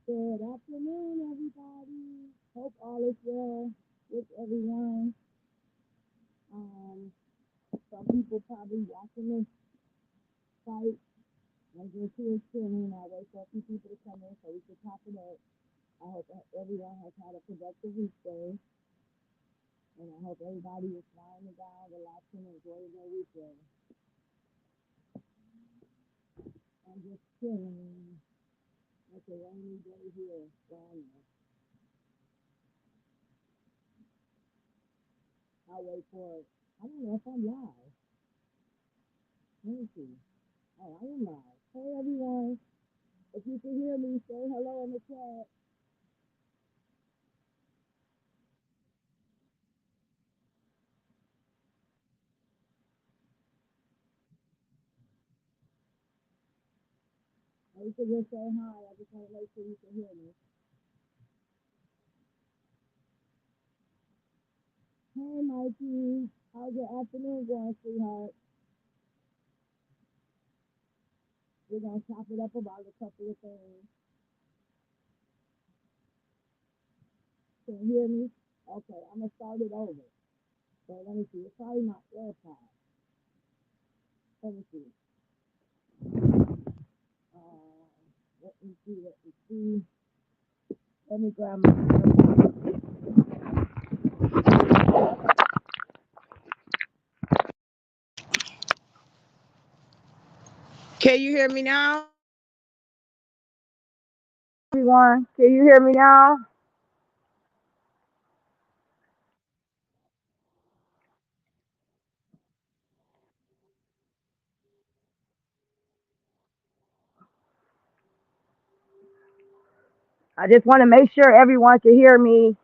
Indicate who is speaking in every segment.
Speaker 1: Good afternoon, everybody. Hope all is well with everyone. Um, some people probably watching this fight and just here chilling. I wait for a few people to come in so we can top it up. I hope that everyone has had a productive weekday, and I hope everybody is winding down, relaxing, enjoying their weekend, and just chilling. It's a rainy day here, so I'll wait for it. I don't know if I'm live. Let me see. Oh, I am live. Hey, everyone. If you can hear me, say hello in the chat. Or you can just say hi. I just want to make sure you can hear me. Hey, Mikey. How's your afternoon going, sweetheart? We're going to chop it up about a couple of things. Can you hear me? Okay, I'm going to start it over. So let me see. It's probably my AirPods. Let me see. Uh, let me see. Let me see. Let me grab my AirPods. Can you hear me now? Everyone, can you hear me now? I just want to make sure everyone can hear me.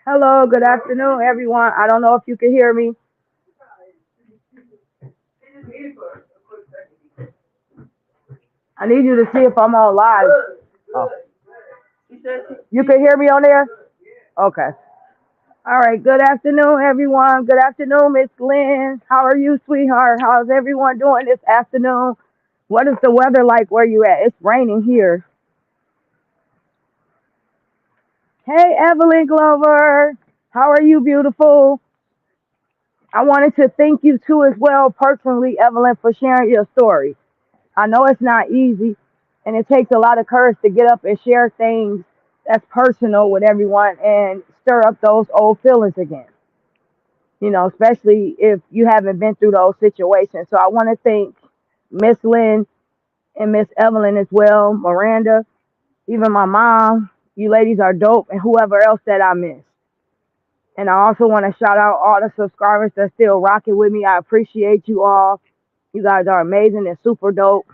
Speaker 1: Hello, good afternoon, everyone. I don't know if you can hear me. I need you to see if I'm on live. Oh. You can hear me on there? Okay. All right. Good afternoon, everyone. Good afternoon, Miss Lynn. How are you, sweetheart? How's everyone doing this afternoon? What is the weather like where you at? It's raining here. Hey, Evelyn Glover. How are you, beautiful? I wanted to thank you too as well, personally, Evelyn, for sharing your story. I know it's not easy, and it takes a lot of courage to get up and share things that's personal with everyone and stir up those old feelings again. Especially if you haven't been through those situations. So I want to thank Miss Lynn and Miss Evelyn as well, Miranda, even my mom. You ladies are dope, and whoever else that I missed. And I also want to shout out all the subscribers that's still rocking with me. I appreciate you all. You guys are amazing and super dope.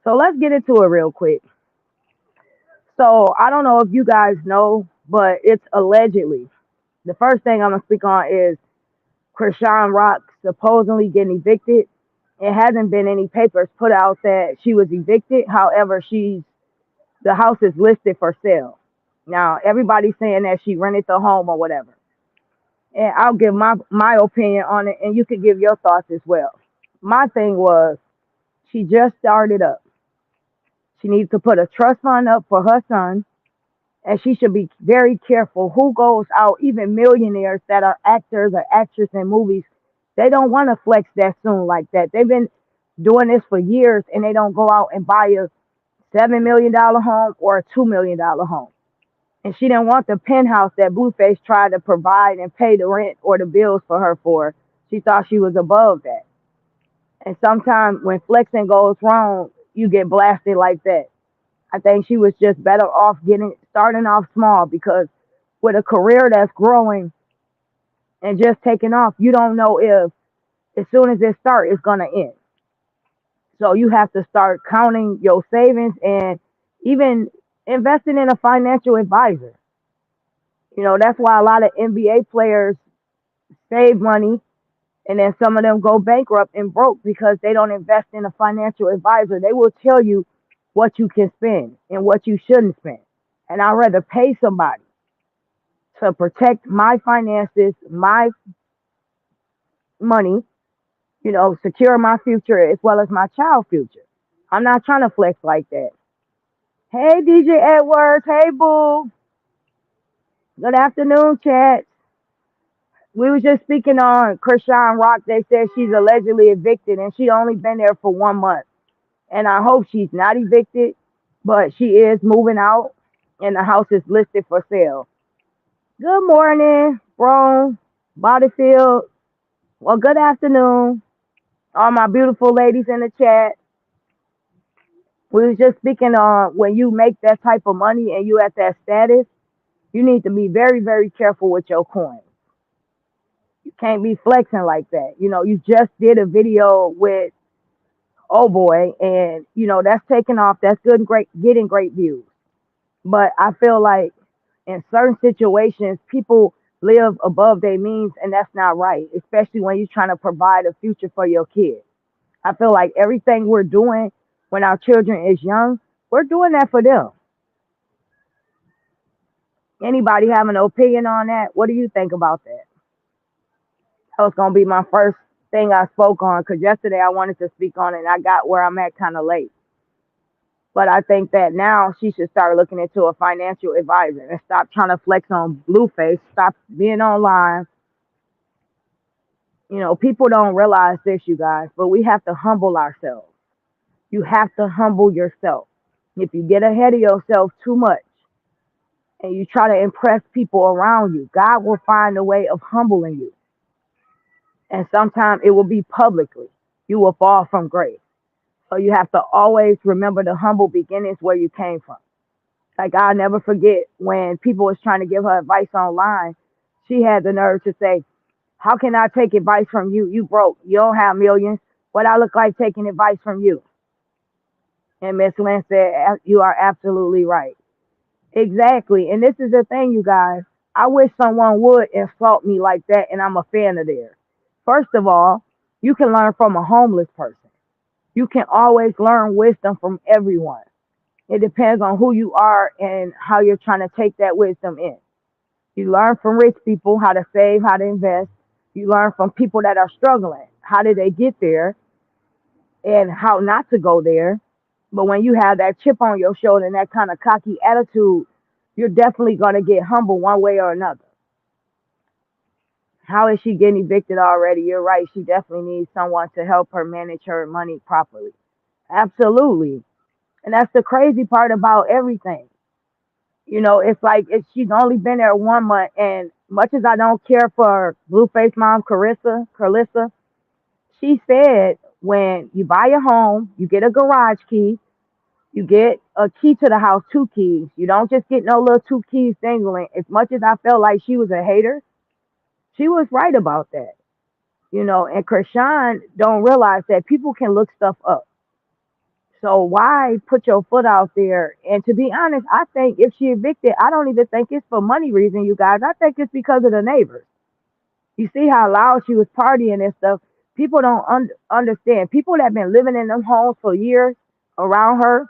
Speaker 1: So let's get into it real quick. So I don't know if you guys know, but it's allegedly. The first thing I'm gonna speak on is Krishan Rock supposedly getting evicted. It hasn't been any papers put out that she was evicted. However, the house is listed for sale. Now everybody's saying that she rented the home or whatever. And I'll give my opinion on it, and you could give your thoughts as well. My thing was she just started up. She needs to put a trust fund up for her son, and she should be very careful who goes out. Even millionaires that are actors or actresses in movies, they don't want to flex that soon like that. They've been doing this for years, and they don't go out and buy a $7 million home or a $2 million home. And she didn't want the penthouse that Blueface tried to provide and pay the rent or the bills for her for. She thought she was above that. And sometimes when flexing goes wrong, you get blasted like that. I think she was just better off starting off small, because with a career that's growing and just taking off, you don't know if as soon as it starts, it's gonna end. So you have to start counting your savings and even investing in a financial advisor. That's why a lot of NBA players save money and then some of them go bankrupt and broke because they don't invest in a financial advisor. They will tell you what you can spend and what you shouldn't spend. And I'd rather pay somebody to protect my finances, my money, secure my future as well as my child's future. I'm not trying to flex like that. Hey, DJ Edwards. Hey, Boo. Good afternoon, chat. We was just speaking on Krishan Rock. They said she's allegedly evicted and she only been there for 1 month. And I hope she's not evicted, but she is moving out and the house is listed for sale. Good morning, Bro, Bodyfield. Well, good afternoon, all my beautiful ladies in the chat. We was just speaking on when you make that type of money and you at that status, you need to be very, very careful with your coins. You can't be flexing like that. You just did a video with Oh Boy, and that's taking off. That's good, and great, getting great views. But I feel like in certain situations, people live above their means, and that's not right, especially when you're trying to provide a future for your kids. I feel like everything we're doing when our children is young, we're doing that for them. Anybody have an opinion on that? What do you think about that? That was gonna be my first thing I spoke on, because yesterday I wanted to speak on it and I got where I'm at kind of late. But I think that now she should start looking into a financial advisor and stop trying to flex on Blueface. Stop being online. People don't realize this, you guys, but we have to humble ourselves. You have to humble yourself. If you get ahead of yourself too much and you try to impress people around you, God will find a way of humbling you. And sometimes it will be publicly. You will fall from grace. So you have to always remember the humble beginnings where you came from. Like, I'll never forget when people was trying to give her advice online, she had the nerve to say, how can I take advice from you? You broke. You don't have millions. What I look like taking advice from you? And Miss Lynn said, you are absolutely right. Exactly. And this is the thing, you guys. I wish someone would insult me like that, and I'm a fan of theirs. First of all, you can learn from a homeless person. You can always learn wisdom from everyone. It depends on who you are and how you're trying to take that wisdom in. You learn from rich people how to save, how to invest. You learn from people that are struggling. How did they get there and how not to go there? But when you have that chip on your shoulder and that kind of cocky attitude, you're definitely going to get humble one way or another. How is she getting evicted already? You're right. She definitely needs someone to help her manage her money properly. Absolutely. And that's the crazy part about everything. It's like she's only been there 1 month, and much as I don't care for Blueface mom, Carissa, she said when you buy a home, you get a garage key, you get a key to the house, two keys. You don't just get no little two keys dangling. As much as I felt like she was a hater, she was right about that. And Krishan don't realize that people can look stuff up. So why put your foot out there? And to be honest, I think if she evicted, I don't even think it's for money reason, you guys. I think it's because of the neighbors. You see how loud she was partying and stuff. People don't understand. People that have been living in them homes for years around her,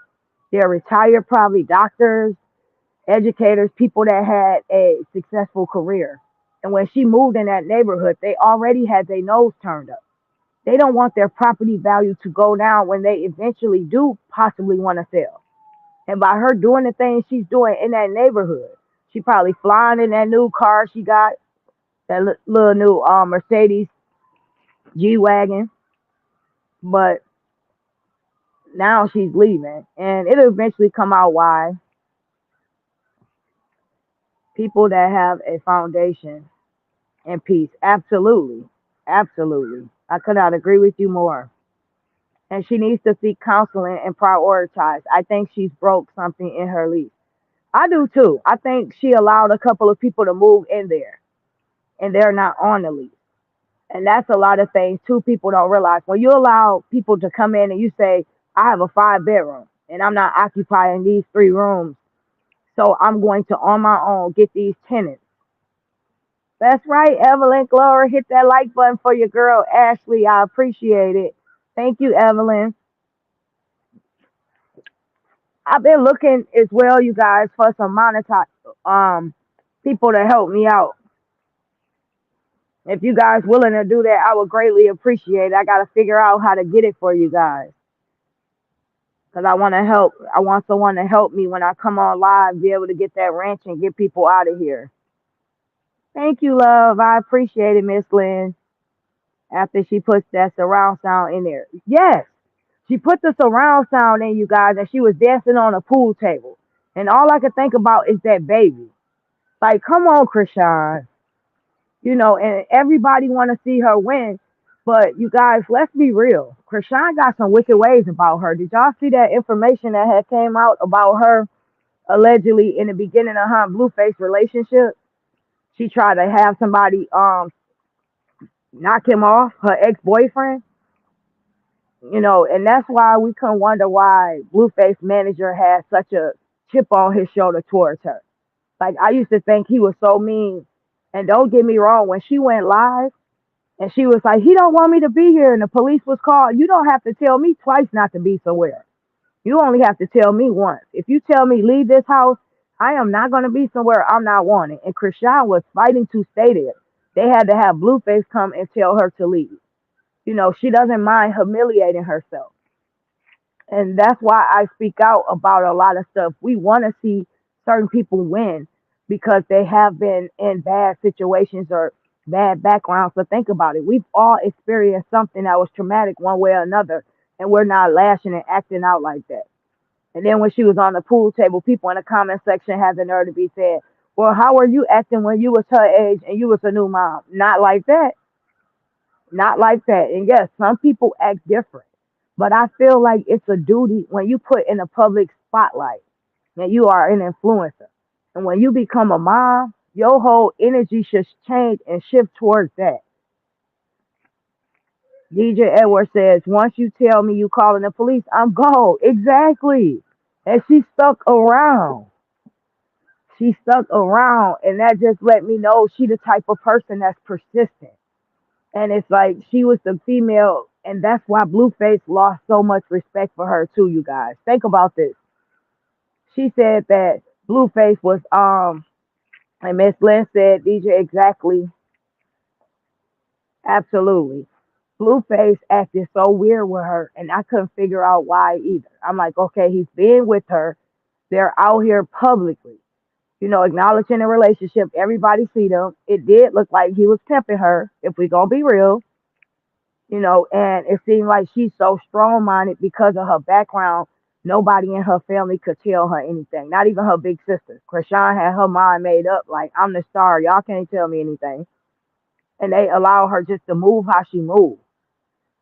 Speaker 1: they're retired, probably doctors, educators, people that had a successful career. And when she moved in that neighborhood, they already had their nose turned up. They don't want their property value to go down when they eventually do possibly want to sell. And by her doing the things she's doing in that neighborhood, she probably flying in that new car she got, that little new Mercedes G wagon. But now she's leaving, and it'll eventually come out why. People that have a foundation and peace, absolutely, absolutely. I could not agree with you more. And she needs to seek counseling and prioritize. I think she's broke something in her lease. I do too. I think she allowed a couple of people to move in there, and they're not on the lease. And that's a lot of things too. People don't realize when you allow people to come in and you say, I have a 5 bedroom and I'm not occupying these 3 rooms. So I'm going to on my own get these tenants. That's right, Evelyn Glover. Hit that like button for your girl Ashley. I appreciate it. Thank you, Evelyn. I've been looking as well, you guys, for some monetize people to help me out. If you guys willing to do that, I would greatly appreciate it. I gotta figure out how to get it for you guys. Cause I want to help. I want someone to help me when I come on live, be able to get that ranch and get people out of here. Thank you, love. I appreciate it, Miss Lynn. After she puts that surround sound in there, yes, she put the surround sound in, you guys, and she was dancing on a pool table, and all I could think about is that baby. Like, come on, Krishan. And everybody want to see her win. But you guys, let's be real. Krishan got some wicked ways about her. Did y'all see that information that had came out about her allegedly in the beginning of her and Blueface relationship? She tried to have somebody knock him off, her ex boyfriend. And that's why we can wonder why Blueface manager had such a chip on his shoulder towards her. Like I used to think he was so mean. And don't get me wrong, when she went live, and she was like, he don't want me to be here. And the police was called. You don't have to tell me twice not to be somewhere. You only have to tell me once. If you tell me leave this house, I am not going to be somewhere I'm not wanted. And Krishan was fighting to stay there. They had to have Blueface come and tell her to leave. She doesn't mind humiliating herself. And that's why I speak out about a lot of stuff. We want to see certain people win because they have been in bad situations or bad backgrounds. But think about it. We've all experienced something that was traumatic one way or another, and we're not lashing and acting out like that. And then when she was on the pool table, people in the comment section had the nerve to be said, well, how were you acting when you was her age and you was a new mom? Not like that. Not like that. And yes, some people act different. But I feel like it's a duty when you put in a public spotlight and you are an influencer. And when you become a mom, your whole energy should change and shift towards that. DJ Edwards says, once you tell me you calling the police, I'm gone. Exactly. And she stuck around. She stuck around. And that just let me know she the type of person that's persistent. And it's like she was the female, and that's why Blueface lost so much respect for her too, you guys. Think about this. She said that Blueface was and Miss Lynn said, DJ, exactly, absolutely. Blueface acted so weird with her, and I couldn't figure out why either. I'm like, okay, he's being with her. They're out here publicly, acknowledging the relationship. Everybody see them. It did look like he was pimping her, if we gonna be real. And it seemed like she's so strong minded because of her background Nobody in her family could tell her anything, not even her big sister. Krishan had her mind made up, like, I'm the star. Y'all can't tell me anything. And they allow her just to move how she moved.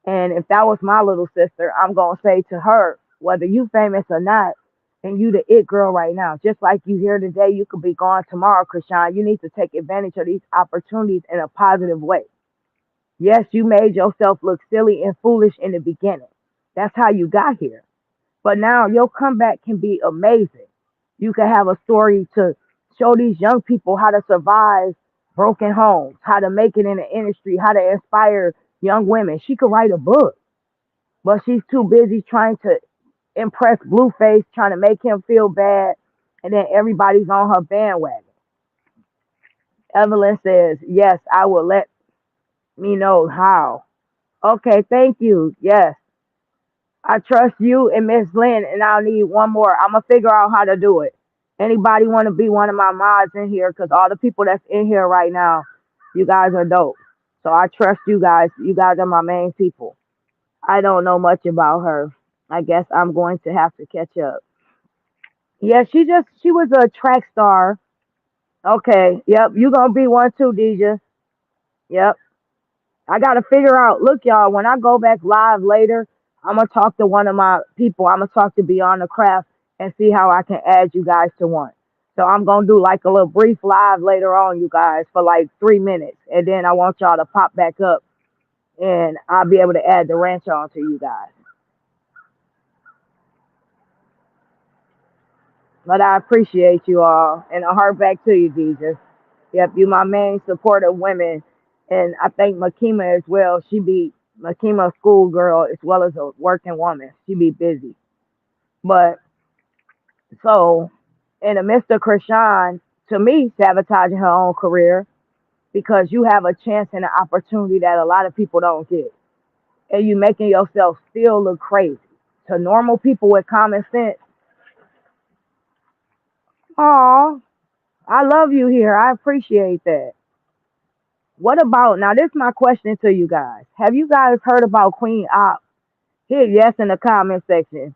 Speaker 1: And if that was my little sister, I'm going to say to her, whether you famous or not, and you the it girl right now, just like you here today, you could be gone tomorrow, Krishan. You need to take advantage of these opportunities in a positive way. Yes, you made yourself look silly and foolish in the beginning. That's how you got here. But now your comeback can be amazing. You can have a story to show these young people how to survive broken homes, how to make it in the industry, how to inspire young women. She could write a book, but she's too busy trying to impress Blueface, trying to make him feel bad, and then everybody's on her bandwagon. Evelyn says, yes, I will let me know how. Okay, thank you. Yes, I trust you and Miss Lynn, and I'll need one more. I'm gonna figure out how to do it. Anybody want to be one of my mods in here? Because all the people that's in here right now, you guys are dope. So I trust you guys. You guys are my main people. I don't know much about her. I guess I'm going to have to catch up. Yeah, she was a track star. Okay, yep, you gonna be one too, Deja. Yep. I gotta figure out. Look, y'all, when I go back live later, I'm gonna talk to one of my people. I'm gonna talk to Beyond the Craft and see how I can add you guys to one. So I'm gonna do like a little brief live later on, you guys, for like 3 minutes, and then I want y'all to pop back up, and I'll be able to add the ranch on to you guys. But I appreciate you all, and a heart back to you, Jesus. Yep, you my main supporter of women, and I think Makima as well. She be Makima a schoolgirl as well as a working woman. She be busy, but so in the midst of Krishan, to me, sabotaging her own career because you have a chance and an opportunity that a lot of people don't get, and you making yourself still look crazy to normal people with common sense. Oh, I love you here. I appreciate that. What about now? This is my question to you guys. Have you guys heard about Queen Op? Hit yes in the comment section.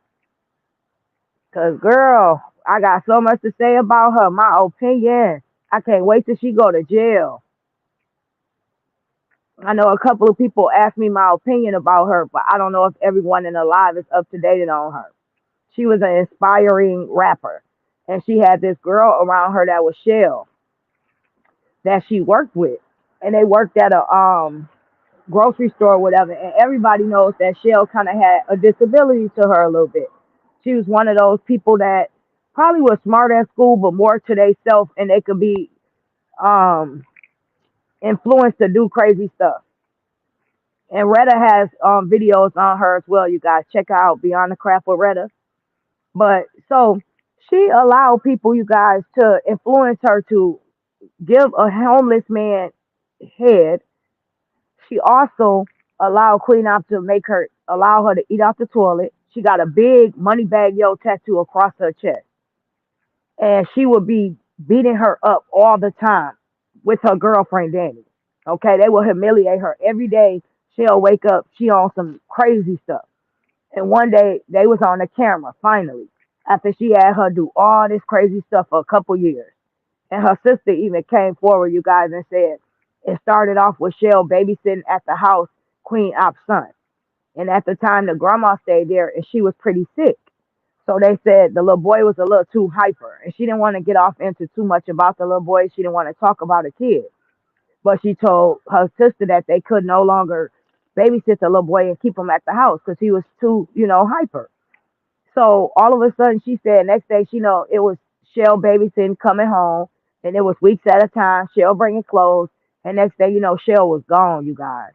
Speaker 1: Cause girl, I got so much to say about her. My opinion. I can't wait till she go to jail. I know a couple of people asked me my opinion about her, but I don't know if everyone in the live is up to date on her. She was an inspiring rapper, and she had this girl around her that was Shell that she worked with, and they worked at a grocery store or whatever, and everybody knows that Shell kind of had a disability to her a little bit. She was one of those people that probably was smart at school, but more to themselves, and they could be um, influenced to do crazy stuff. And Retta has videos on her as well. You guys check out Beyond the Craft with Retta. But so she allowed people, you guys, to influence her to give a homeless man head. She also allowed Queen Op to make her allow her to eat off the toilet. She got a big money bag yo tattoo across her chest. And she would be beating her up all the time with her girlfriend Danny. Okay, they will humiliate her every day. She'll wake up, she on some crazy stuff. And one day they was on the camera finally after she had her do all this crazy stuff for a couple years. And her sister even came forward, you guys, and said it started off with Shell babysitting at the house, Queen Op's son. And at the time, the grandma stayed there and she was pretty sick. So they said the little boy was a little too hyper. And she didn't want to get off into too much about the little boy. She didn't want to talk about a kid. But she told her sister that they could no longer babysit the little boy and keep him at the house because he was too, hyper. So all of a sudden, she said next day, she know it was Shell babysitting coming home, and it was weeks at a time. Shell bringing clothes, and next day, Shell was gone. You guys.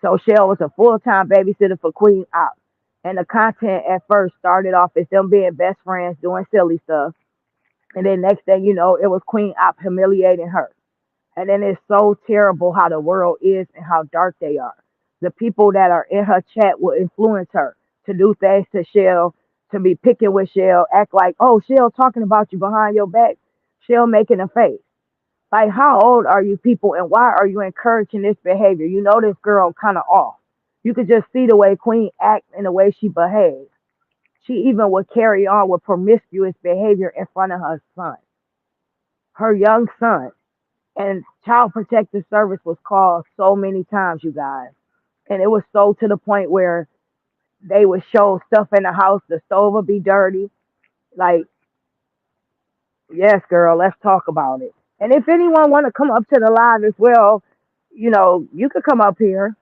Speaker 1: So Shell was a full time babysitter for Queen Op, and the content at first started off as them being best friends doing silly stuff, and then next thing it was Queen Op humiliating her. And then it's so terrible how the world is and how dark they are. The people that are in her chat will influence her to do things to Shell, to be picking with Shell, act like, oh, Shell talking about you behind your back, Shell making a face. Like, how old are you people and why are you encouraging this behavior? You know this girl kind of off. You could just see the way Queen acts and the way she behaves. She even would carry on with promiscuous behavior in front of her young son. And Child Protective Service was called so many times, you guys. And it was so to the point where they would show stuff in the house, the stove would be dirty. Like, yes, girl, let's talk about it. And if anyone want to come up to the live as well, you could come up here.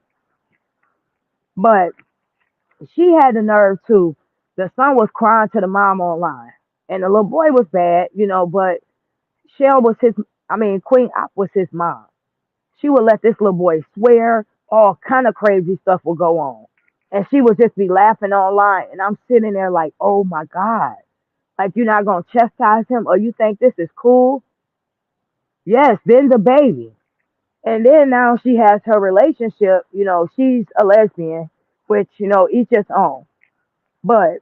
Speaker 1: But she had the nerve to. The son was crying to the mom online, and the little boy was bad, but Shell was his. I mean, Queen Op was his mom. She would let this little boy swear. All kind of crazy stuff would go on, and she would just be laughing online. And I'm sitting there like, oh my god, like you're not gonna chastise him, or you think this is cool? Yes, then the baby. And then now she has her relationship. She's a lesbian, which each its own. But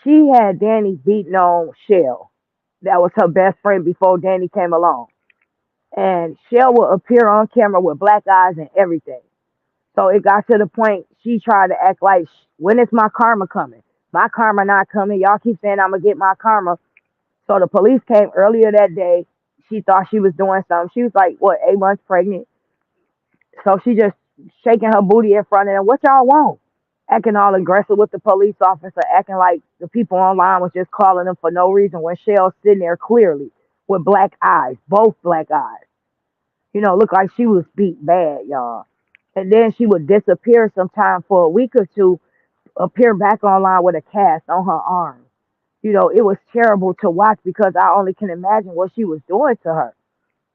Speaker 1: she had Danny beating on Shell. That was her best friend before Danny came along. And Shell would appear on camera with black eyes and everything. So it got to the point she tried to act like, when is my karma coming? My karma not coming. Y'all keep saying I'm gonna get my karma. So the police came earlier that day. She thought she was doing something. She was like, what, 8 months pregnant? So she just shaking her booty in front of them. What y'all want? Acting all aggressive with the police officer, acting like the people online was just calling them for no reason when Shell's sitting there clearly with black eyes, both black eyes. Looked like she was beat bad, y'all. And then she would disappear sometime for a week or two, appear back online with a cast on her arm. It was terrible to watch because I only can imagine what she was doing to her.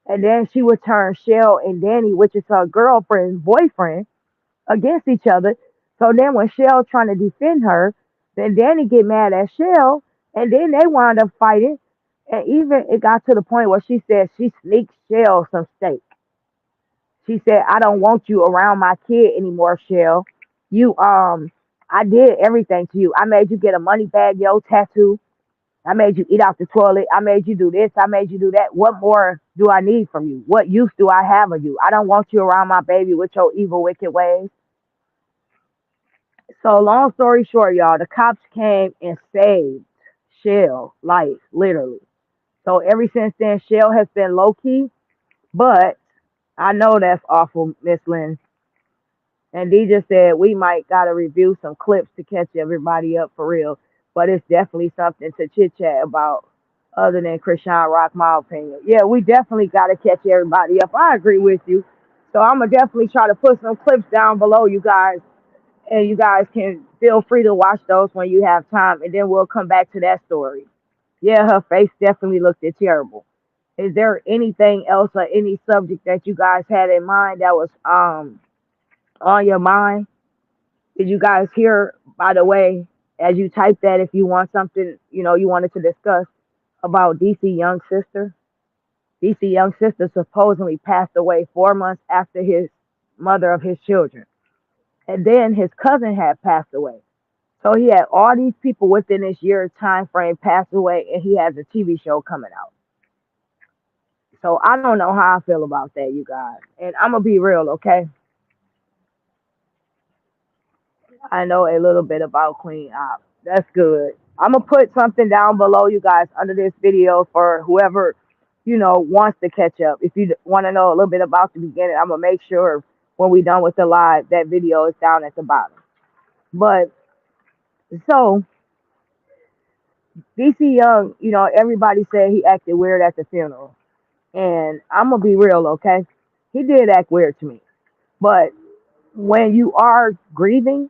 Speaker 1: And then she would turn Shell and Danny, which is her girlfriend's boyfriend, against each other. So then when Shell trying to defend her, then Danny get mad at Shell, and then they wound up fighting. And even it got to the point where she said she sneaked Shell some steak. She said, I don't want you around my kid anymore, Shell. I did everything to you. I made you get a money bag, yo, tattoo. I made you eat out the toilet. I made you do this. I made you do that. What more do I need from you? What use do I have of you? I don't want you around my baby with your evil, wicked ways. So long story short, y'all, the cops came and saved Shell life, literally. So ever since then, Shell has been low key, but I know that's awful, Miss Lynn. And D just said we might gotta review some clips to catch everybody up for real. But it's definitely something to chit chat about other than Krishan Rock, my opinion. Yeah, we definitely gotta catch everybody up. I agree with you. So I'm gonna definitely try to put some clips down below, you guys, and you guys can feel free to watch those when you have time, and then we'll come back to that story. Yeah, her face definitely looked terrible. Is there anything else or any subject that you guys had in mind that was on your mind? Did you guys hear, by the way, as you type that, if you want something, you wanted to discuss about DC Young Sister? DC Young Sister supposedly passed away 4 months after his mother of his children. And then his cousin had passed away. So he had all these people within this year time frame pass away, and he has a TV show coming out. So I don't know how I feel about that, you guys. And I'm gonna be real, okay? I know a little bit about Queen Op. That's good. I'm gonna put something down below, you guys, under this video for whoever wants to catch up. If you want to know a little bit about the beginning, I'm gonna make sure when we done with the live that video is down at the bottom. But so DC Young, everybody said he acted weird at the funeral. And I'm gonna be real, okay? He did act weird to me. But when you are grieving,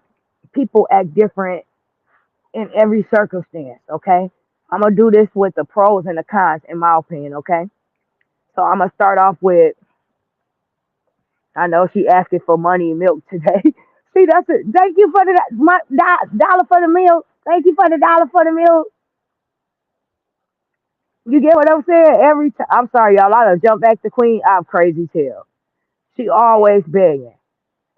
Speaker 1: people act different in every circumstance, okay? I'm gonna do this with the pros and the cons, in my opinion, okay? So I'm gonna start off with, I know she asking for money and milk today. See, that's it. Thank you for the dollar for the meal. Thank you for the dollar for the meal. You get what I'm saying? Every time. I'm sorry, y'all. I done jump back to Queen. I'm crazy too. She always begging.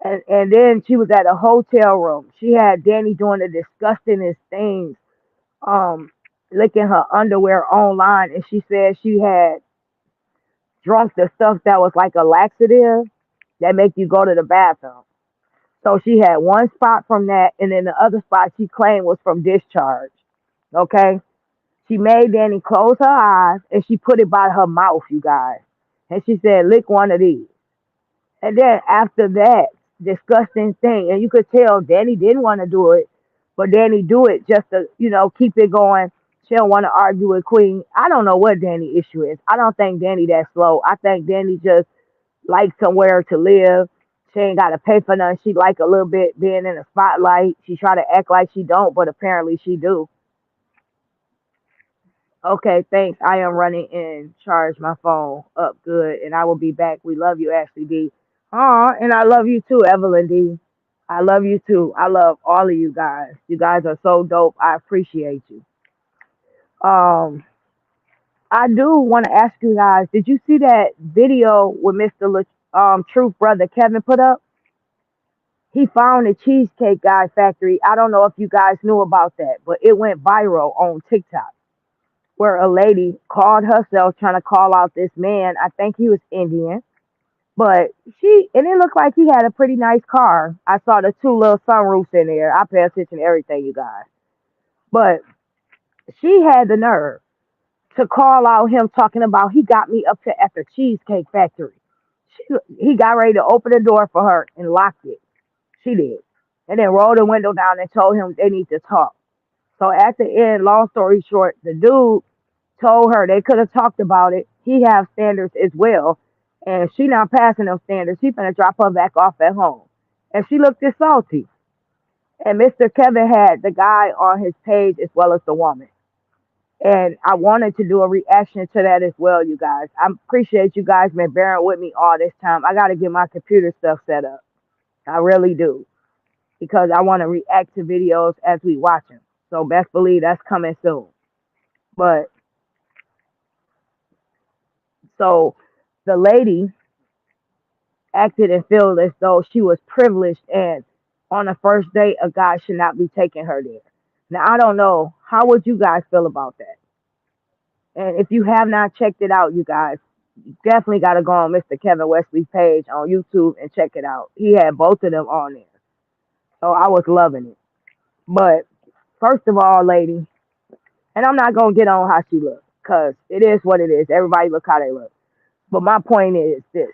Speaker 1: And then she was at a hotel room. She had Danny doing the disgustingest things, um, licking her underwear online, and she said she had drunk the stuff that was like a laxative that make you go to the bathroom. So she had one spot from that, and then the other spot she claimed was from discharge. Okay. She made Danny close her eyes and she put it by her mouth, you guys. And she said, lick one of these. And then after that disgusting thing, and you could tell Danny didn't want to do it, but Danny do it just to, keep it going. She don't want to argue with Queen. I don't know what Danny issue is. I don't think Danny that slow. I think Danny just likes somewhere to live. She ain't got to pay for nothing. She like a little bit being in the spotlight. She try to act like she don't, but apparently she do. Okay, thanks. I am running in. Charge my phone up good, and I will be back. We love you, Ashley D. Aw, and I love you too, Evelyn D. I love you too. I love all of you guys. You guys are so dope. I appreciate you. Um, I do want to ask you guys, did you see that video with Mr. Truth brother Kevin put up? He found a cheesecake guy factory. I don't know if you guys knew about that, but it went viral on TikTok where a lady called herself trying to call out this man. I think he was Indian, but and it looked like he had a pretty nice car. I saw the two little sunroofs in there. I pay attention to everything, you guys. But she had the nerve to call out him talking about he got me up to at the Cheesecake Factory. He got ready to open the door for her and locked it. She did. And then rolled the window down and told him they need to talk. So at the end, long story short, the dude told her they could have talked about it. He have standards as well. And she not passing those standards. She finna drop her back off at home. And she looked this salty. And Mr. Kevin had the guy on his page as well as the woman. And I wanted to do a reaction to that as well, you guys. I appreciate you guys been bearing with me all this time. I got to get my computer stuff set up. I really do. Because I want to react to videos as we watch them. So best believe that's coming soon. But so the lady acted and felt as though she was privileged and on the first date a guy should not be taking her there. Now I don't know. How would you guys feel about that? And if you have not checked it out, you guys definitely got to go on Mr. Kevin Wesley's page on YouTube and check it out. He had both of them on there. So I was loving it. But first of all, lady, and I'm not going to get on how she looks because it is what it is. Everybody look how they look. But my point is this.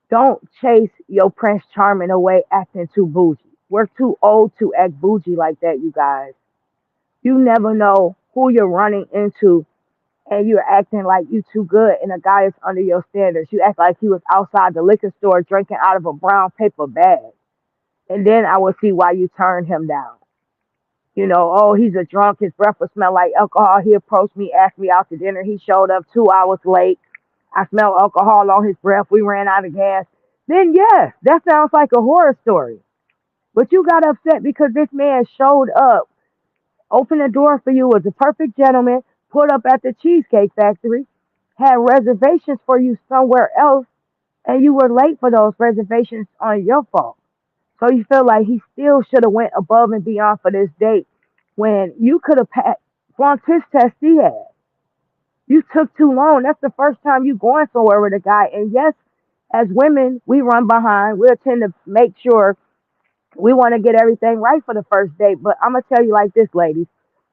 Speaker 1: Don't chase your Prince Charming away acting too bougie. We're too old to act bougie like that, you guys. You never know who you're running into and you're acting like you too good and a guy is under your standards. You act like he was outside the liquor store drinking out of a brown paper bag. And then I would see why you turned him down. Oh, he's a drunk. His breath would smell like alcohol. He approached me, asked me out to dinner. He showed up 2 hours late. I smelled alcohol on his breath. We ran out of gas. Then, yes, that sounds like a horror story. But you got upset because this man showed up, opened the door for you, was a perfect gentleman, put up at the Cheesecake Factory, had reservations for you somewhere else, and you were late for those reservations on your fault. So you feel like he still should have went above and beyond for this date when you could have flunked his test he had. You took too long. That's the first time you going somewhere with a guy. And yes, as women, we run behind. We'll tend to make sure we want to get everything right for the first date. But I'm going to tell you like this, ladies.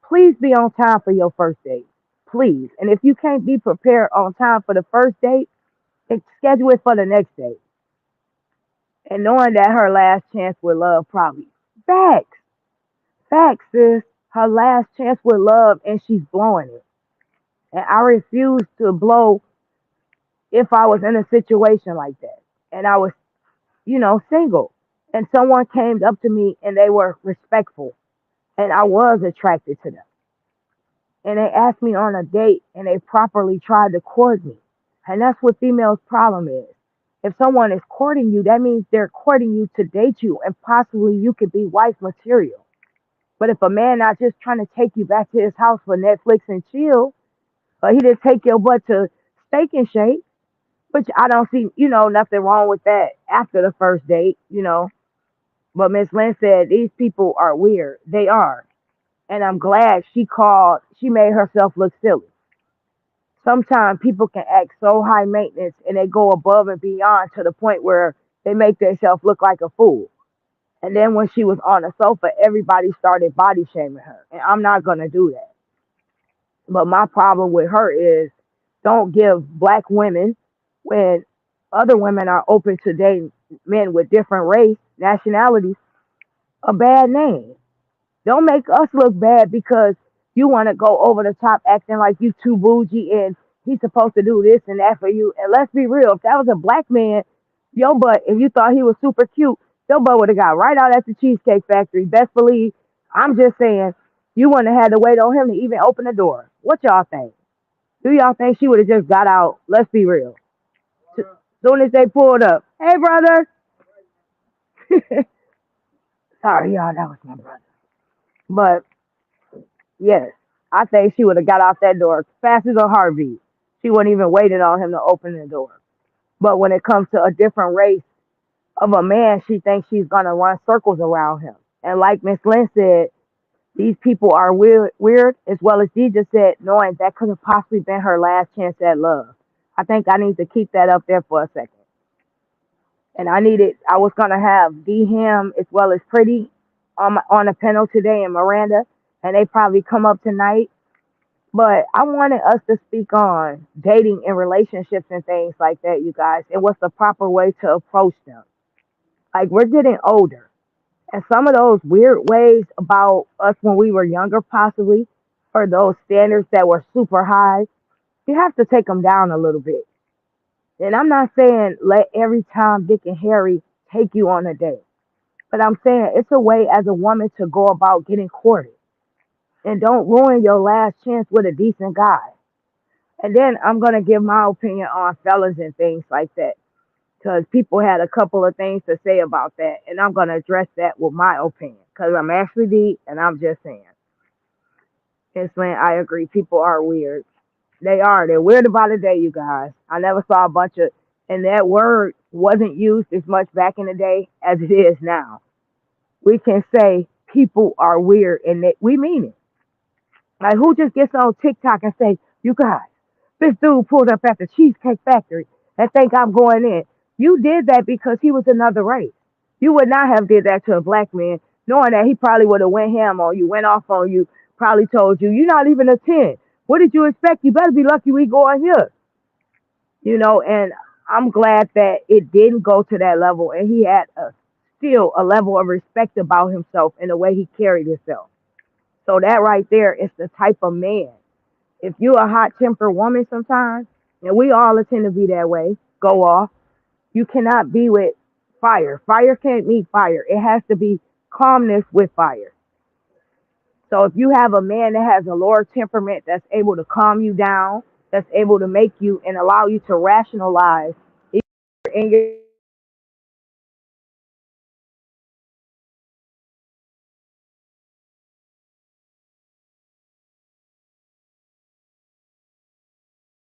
Speaker 1: Please be on time for your first date. Please. And if you can't be prepared on time for the first date, then schedule it for the next date. And knowing that her last chance with love probably. Facts. Facts, sis. Her last chance with love and she's blowing it. And I refuse to blow if I was in a situation like that. And I was, single. And someone came up to me and they were respectful. And I was attracted to them. And they asked me on a date and they properly tried to court me. And that's what females' problem is. If someone is courting you, that means they're courting you to date you and possibly you could be wife material. But if a man not just trying to take you back to his house for Netflix and chill, or he just take your butt to Steak and Shake, which I don't see, nothing wrong with that after the first date. But Miss Lynn said these people are weird. They are. And I'm glad she made herself look silly. Sometimes people can act so high maintenance and they go above and beyond to the point where They make themselves look like a fool. And then when she was on the sofa, everybody started body shaming her. And I'm not gonna do that. But my problem with her is don't give black women when other women are open to dating men with different race, nationalities, a bad name. Don't make us look bad because you want to go over the top acting like you too bougie and he's supposed to do this and that for you. And let's be real, if that was a black man, your butt, if you thought he was super cute, your butt would have got right out at the Cheesecake Factory. Best believe, I'm just saying, you wouldn't have had to wait on him to even open the door. What y'all think? Do y'all think she would have just got out? Let's be real. Soon as they pulled up, hey brother. Sorry, y'all, that was my brother. But yes, I think she would have got out that door fast as a heartbeat. She wasn't even waiting on him to open the door. But when it comes to a different race of a man, she thinks she's gonna run circles around him. And like Miss Lynn said, these people are weird, as well as Jesus said, knowing that could have possibly been her last chance at love. I think I need to keep that up there for a second. And I was gonna have D Ham as well as Pretty on the panel today and Miranda, and they probably come up tonight. But I wanted us to speak on dating and relationships and things like that, you guys, and what's the proper way to approach them. Like we're getting older, and some of those weird ways about us when we were younger, possibly, or those standards that were super high, you have to take them down a little bit. And I'm not saying let every Tom, Dick, and Harry take you on a date, but I'm saying it's a way as a woman to go about getting courted. And don't ruin your last chance with a decent guy. And then I'm going to give my opinion on fellas and things like that. Because people had a couple of things to say about that. And I'm going to address that with my opinion. Because I'm Ashley D, and I'm just saying. Yes, man, I agree. People are weird. They are. They're weird about a day, you guys. I never saw a bunch of, and that word wasn't used as much back in the day as it is now. We can say people are weird, and that we mean it. Like, who just gets on TikTok and say, you guys, this dude pulled up at the Cheesecake Factory and think I'm going in. You did that because he was another race. You would not have did that to a black man, knowing that he probably would have went ham on you, went off on you, probably told you, you're not even a 10. What did you expect? You better be lucky we going here. And I'm glad that it didn't go to that level and he had still a level of respect about himself and the way he carried himself. So that right there is the type of man. If you're a hot tempered woman sometimes, and we all tend to be that way, go off, you cannot be with fire. Fire can't meet fire. It has to be calmness with fire. So if you have a man that has a lower temperament that's able to calm you down, that's able to make you and allow you to rationalize in your